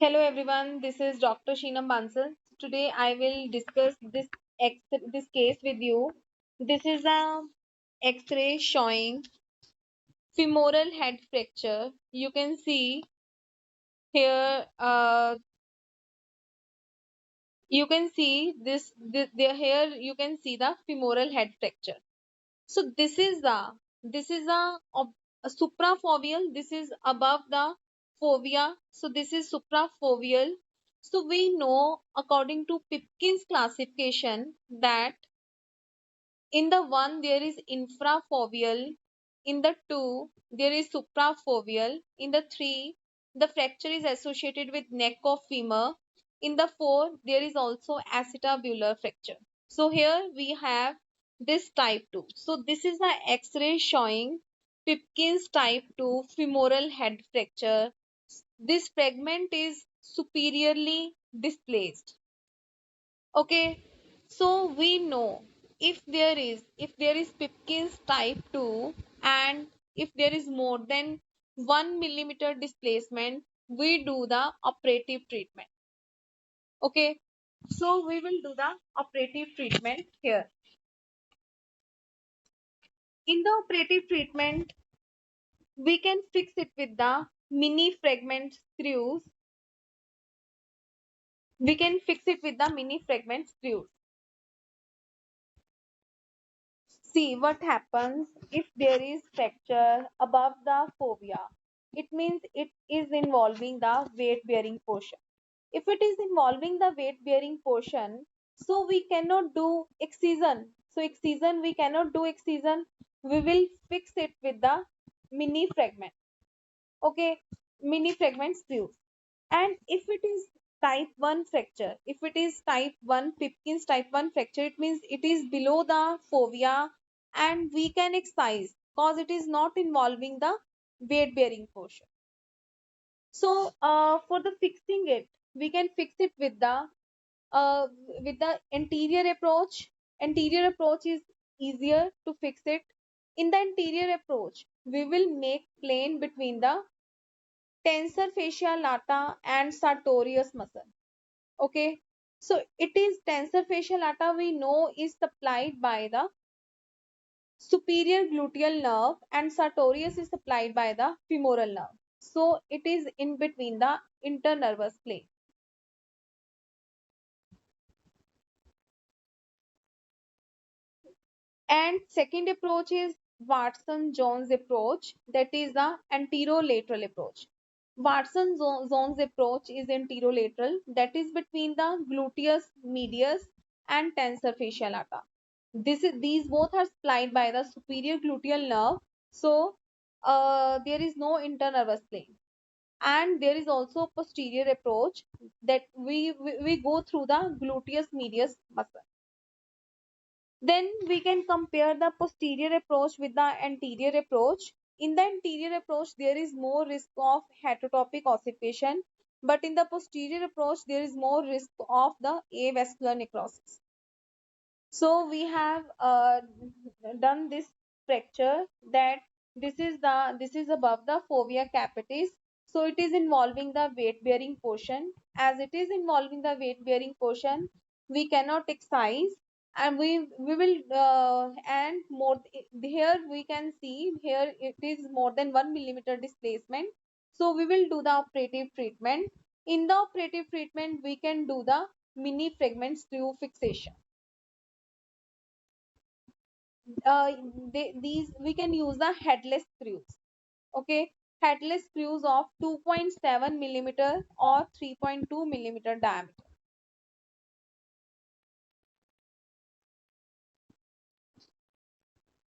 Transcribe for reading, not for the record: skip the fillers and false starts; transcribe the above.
Hello everyone, this is Dr. Sheenam Bansal. Today I will discuss this case with you. This is a X-ray showing femoral head fracture. You can see here. You can see there here. You can see the femoral head fracture. So this is a suprafoveal. This is above the fovea. So this is suprafoveal. So we know according to Pipkin's classification that in the one there is infrafoveal, in the two there is suprafoveal, in the three the fracture is associated with neck of femur, in the four there is also acetabular fracture. So here we have this type 2. So this is the X-ray showing Pipkin's type 2 femoral head fracture. This fragment is superiorly displaced. Okay, so we know if there is Pipkin's type 2 and if there is more than 1 millimeter displacement, we do the operative treatment. Okay, so we will do the operative treatment here. In the operative treatment, we can fix it with the mini fragment screws. We can fix it with the mini fragment screws. See what happens if there is fracture above the fovea. It means it is involving the weight bearing portion. If it is involving the weight bearing portion, so we cannot do excision. So excision, we cannot do excision. We will fix it with the mini fragment. Okay, mini fragment screws. And if it is type 1 fracture, if it is type 1 Pipkin's type 1 fracture, it means it is below the fovea and we can excise because it is not involving the weight bearing portion. So for the fixing it, we can fix it uh, with the anterior approach. Anterior approach is easier to fix it. In the anterior approach, we will make plane between the tensor fascia lata and sartorius muscle. Okay, so it is tensor fascia lata we know is supplied by the superior gluteal nerve and sartorius is supplied by the femoral nerve. So it is in between the internervous plane. And second approach is Watson-Jones approach, that is the anterolateral approach. Watson-Jones approach is anterolateral, that is between the gluteus medius and tensor fascia lata. These both are supplied by the superior gluteal nerve, so there is no internervous plane. And there is also a posterior approach that we go through the gluteus medius muscle. Then we can compare the posterior approach with the anterior approach. In the anterior approach, there is more risk of heterotopic ossifation, but in the posterior approach, there is more risk of the avascular necrosis. So we have done this fracture that this is above the fovea capitis. So it is involving the weight bearing portion. As it is involving the weight bearing portion, we cannot excise and we will and more here we can see here it is more than 1 millimeter displacement. So we will do the operative treatment. In the operative treatment, we can do the mini fragment screw fixation. uh, these we can use the headless screws. Okay, headless screws of 2.7 millimeter or 3.2 millimeter diameter.